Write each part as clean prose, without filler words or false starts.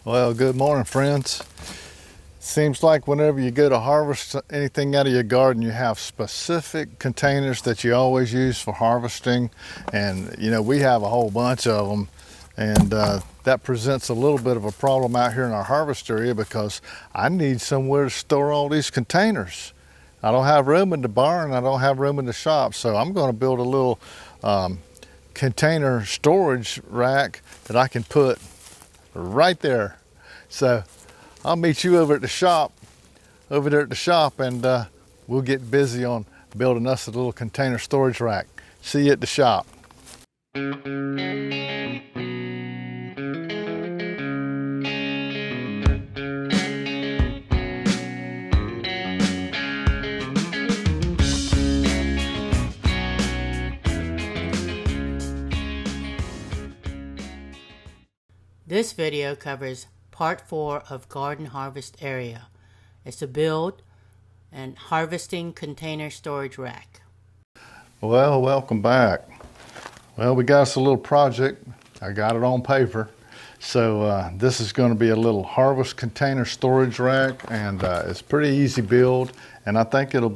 Well, good morning, friends. Seems like whenever you go to harvest anything out of your garden, you have specific containers that you always use for harvesting. And you know, we have a whole bunch of them, and that presents a little bit of a problem out here in our harvest area because I need somewhere to store all these containers. I don't have room in the barn, I don't have room in the shop, so I'm going to build a little container storage rack that I can put right there. So I'll meet you over there at the shop, and we'll get busy on building us a little container storage rack. See you at the shop. This video covers part 4 of Garden Harvest Area. It's to build and harvesting container storage rack. Well, welcome back. Well, we got us a little project. I got it on paper. So this is going to be a little harvest container storage rack, and it's pretty easy build, and I think it'll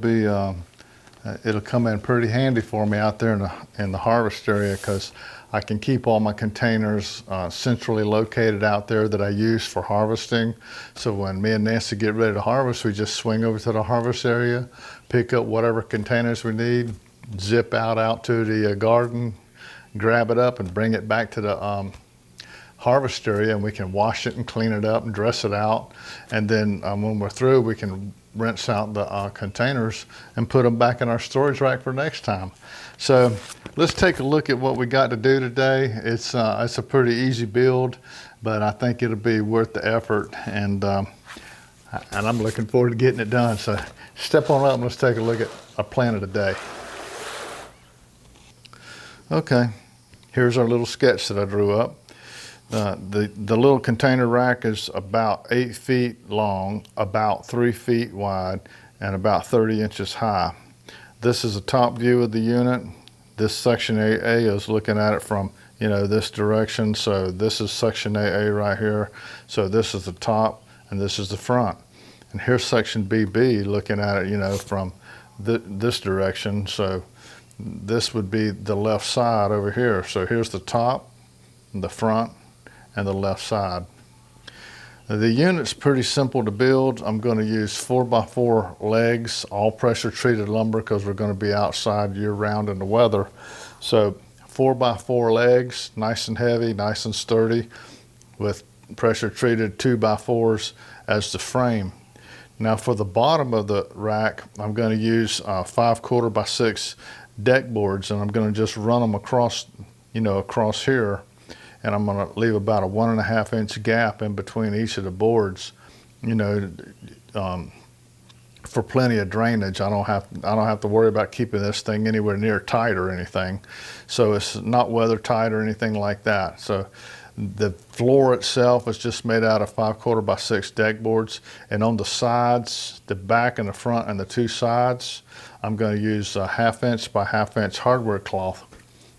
come in pretty handy for me out there in the harvest area, because I can keep all my containers centrally located out there that I use for harvesting. So when me and Nancy get ready to harvest, we just swing over to the harvest area, pick up whatever containers we need, zip out to the garden, grab it up and bring it back to the harvest area, and we can wash it and clean it up and dress it out. And then when we're through, we can rinse out the containers and put them back in our storage rack for next time. So let's take a look at what we got to do today. It's a pretty easy build, but I think it'll be worth the effort, and I'm looking forward to getting it done. So step on up and let's take a look at our plan of the day. Okay, here's our little sketch that I drew up. The little container rack is about 8 feet long, about 3 feet wide, and about 30 inches high. This is a top view of the unit. This section AA is looking at it from, you know, this direction. So this is section AA right here. So this is the top and this is the front. And here's section BB looking at it, you know, from this direction. So this would be the left side over here. So here's the top, the front, and the left side. The unit's pretty simple to build. I'm going to use 4x4 legs, all pressure treated lumber, because we're going to be outside year round in the weather. So 4x4 legs, nice and heavy, nice and sturdy, with pressure treated 2x4s as the frame. Now for the bottom of the rack, I'm going to use 5/4 by 6 deck boards, and I'm going to just run them across, you know, across here. And I'm going to leave about a 1.5 inch gap in between each of the boards, you know, for plenty of drainage. I don't have to worry about keeping this thing anywhere near tight or anything. So it's not weather tight or anything like that. So the floor itself is just made out of 5/4 by 6 deck boards. And on the sides, the back and the front and the two sides, I'm going to use a 1/2 inch by 1/2 inch hardware cloth.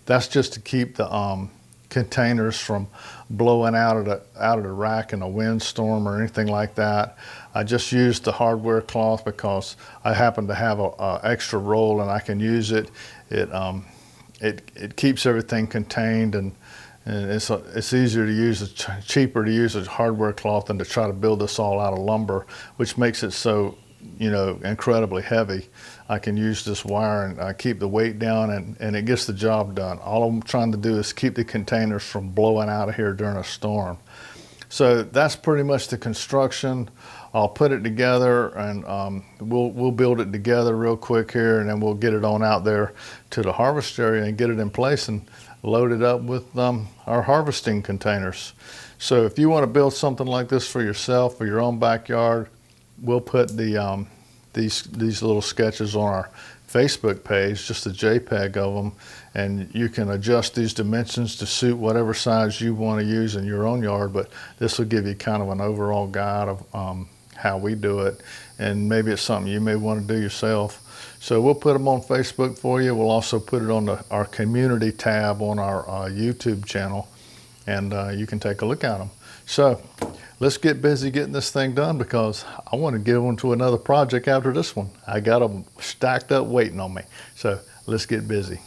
That's just to keep the containers from blowing out of the rack in a windstorm or anything like that. I just used the hardware cloth because I happen to have a extra roll and I can use it. It keeps everything contained, and it's easier to use, it's cheaper to use a hardware cloth than to try to build this all out of lumber, which makes it so, you know, incredibly heavy. I can use this wire and keep the weight down, and it gets the job done. All I'm trying to do is keep the containers from blowing out of here during a storm. So that's pretty much the construction. I'll put it together, and we'll build it together real quick here, and then we'll get it on out there to the harvest area and get it in place and load it up with our harvesting containers. So if you want to build something like this for yourself, for your own backyard, we'll put the these little sketches on our Facebook page, just a JPEG of them, and you can adjust these dimensions to suit whatever size you want to use in your own yard. But this will give you kind of an overall guide of how we do it, and maybe it's something you may want to do yourself. So we'll put them on Facebook for you. We'll also put it on our community tab on our YouTube channel, and you can take a look at them. So let's get busy getting this thing done, because I want to give them to another project after this one. I got them stacked up waiting on me. So let's get busy.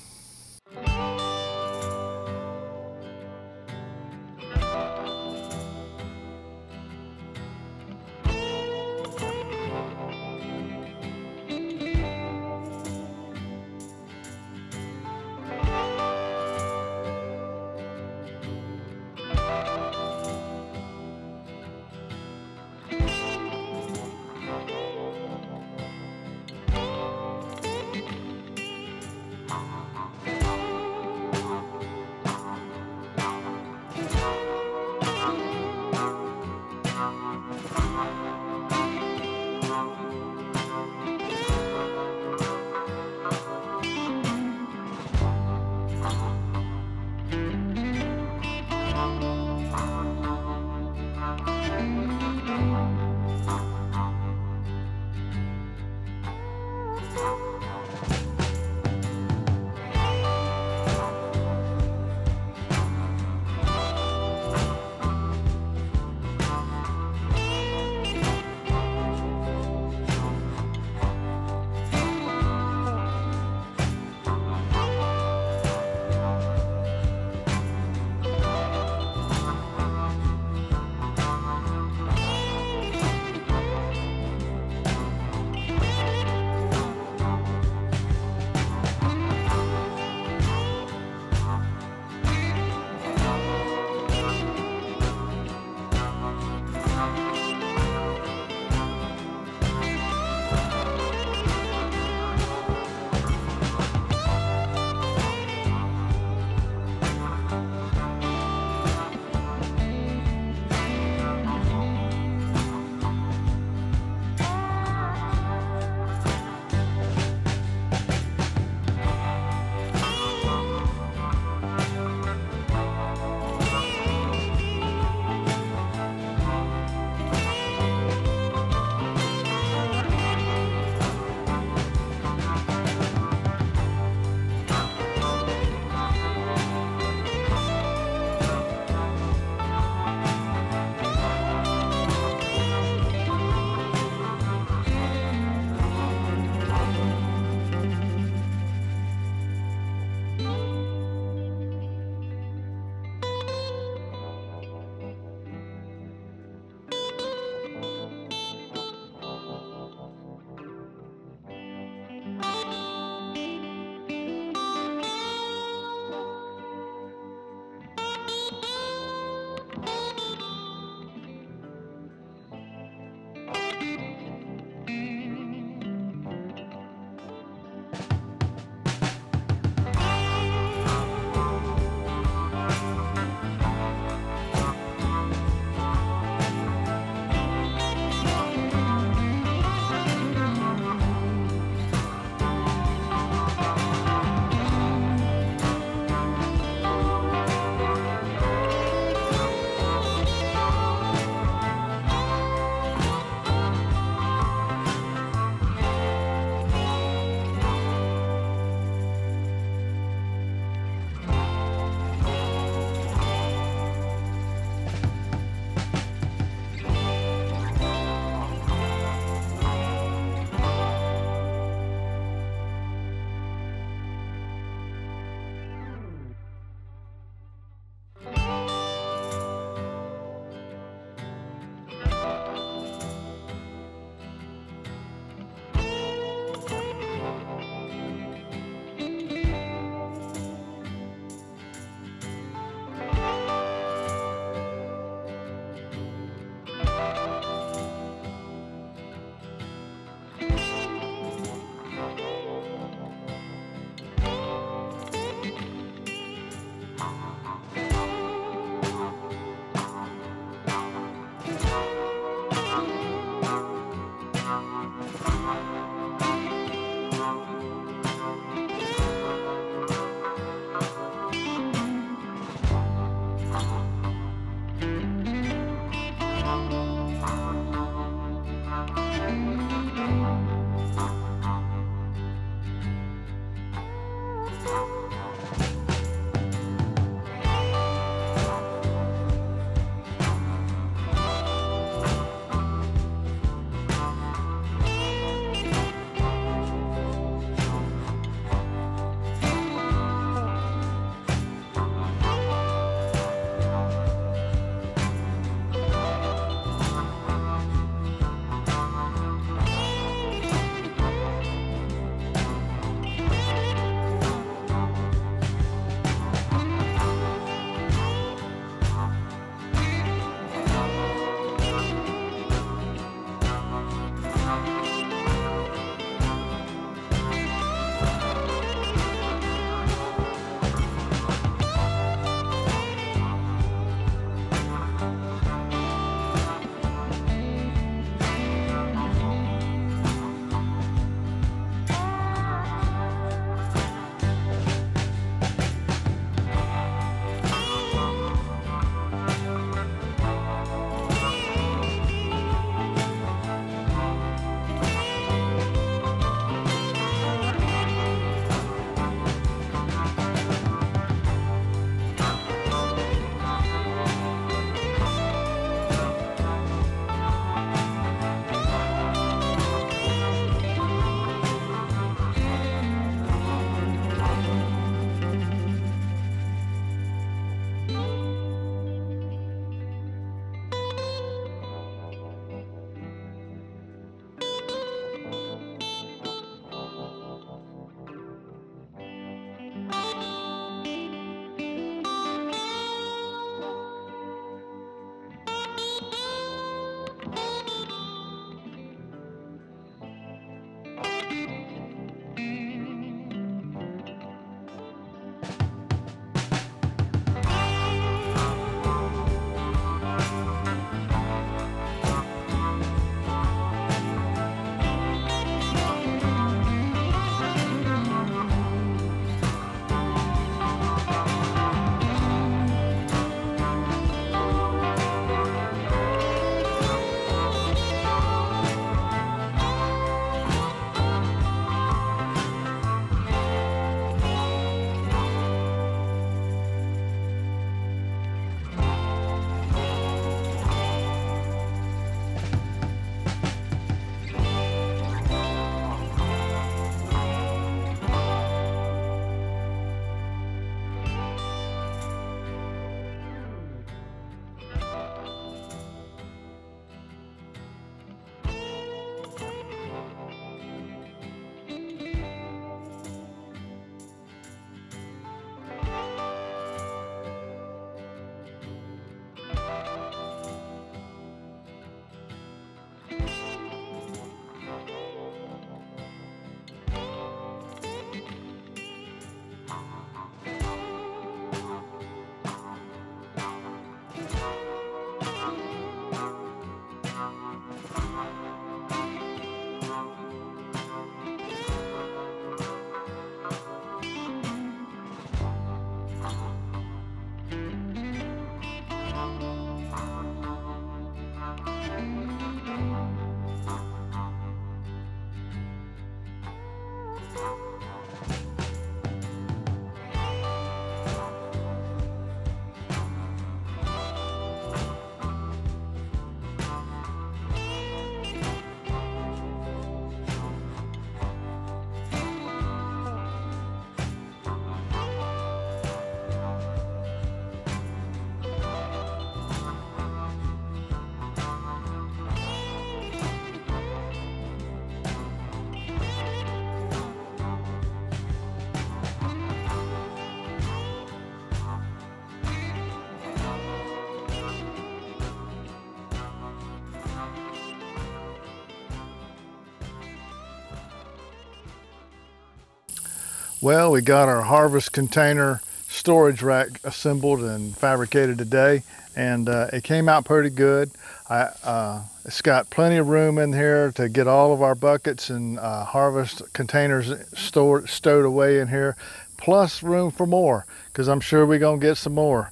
Well, we got our harvest container storage rack assembled and fabricated today, and it came out pretty good. It's got plenty of room in here to get all of our buckets and harvest containers stowed away in here, plus room for more, because I'm sure we're going to get some more.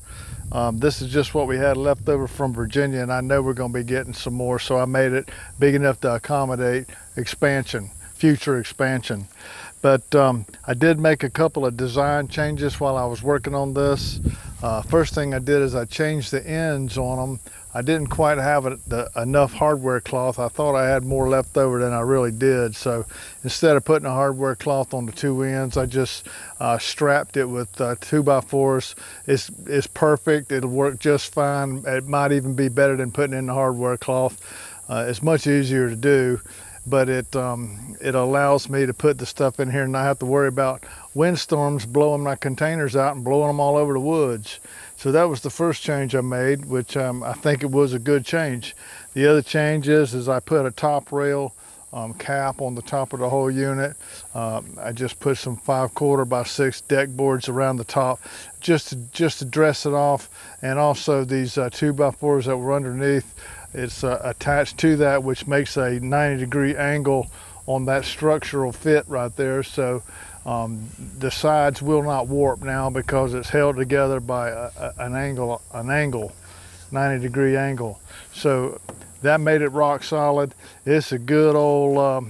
This is just what we had left over from Virginia, and I know we're going to be getting some more, so I made it big enough to accommodate expansion, future expansion. But I did make a couple of design changes while I was working on this. First thing I did is I changed the ends on them. I didn't quite have enough hardware cloth. I thought I had more left over than I really did. So instead of putting a hardware cloth on the two ends, I just strapped it with 2x4s. It's perfect. It'll work just fine. It might even be better than putting in the hardware cloth. It's much easier to do, but it allows me to put the stuff in here and not have to worry about windstorms blowing my containers out and blowing them all over the woods. So that was the first change I made, which I think it was a good change. The other change is I put a top rail cap on the top of the whole unit. I just put some 5/4 by 6 deck boards around the top just to dress it off, and also these 2x4s that were underneath. It's attached to that, which makes a 90-degree angle on that structural fit right there. So the sides will not warp now because it's held together by an angle, 90-degree angle. So that made it rock solid. It's a good old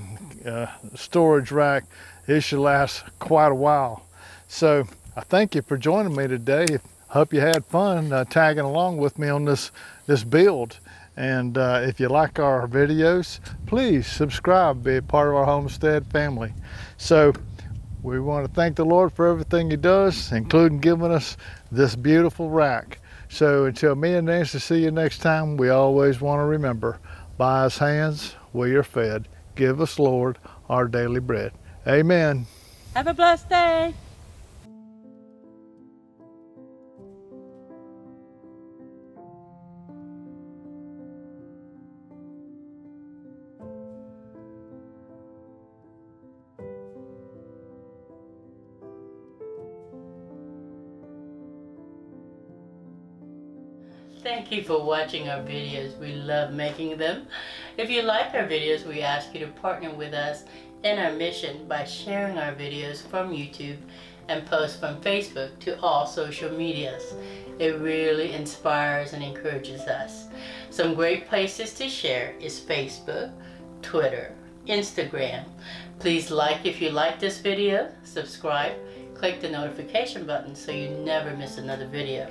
storage rack. It should last quite a while. So I thank you for joining me today. I hope you had fun tagging along with me on this build. And if you like our videos, please subscribe, be a part of our Homestead family. So we want to thank the Lord for everything He does, including giving us this beautiful rack. So until me and Nancy see you next time, we always want to remember, by His hands we are fed. Give us, Lord, our daily bread. Amen. Have a blessed day. Thank you for watching our videos. We love making them. If you like our videos, we ask you to partner with us in our mission by sharing our videos from YouTube and post from Facebook to all social medias. It really inspires and encourages us. Some great places to share is Facebook, Twitter, Instagram. Please like if you like this video, subscribe, click the notification button so you never miss another video.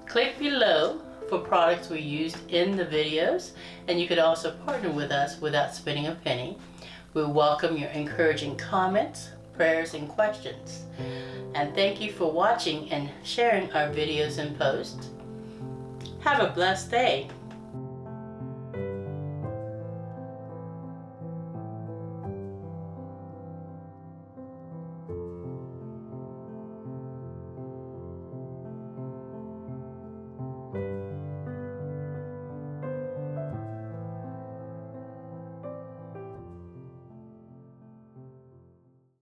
Click below for products we used in the videos, and you could also partner with us without spending a penny. We welcome your encouraging comments, prayers, and questions. And thank you for watching and sharing our videos and posts. Have a blessed day.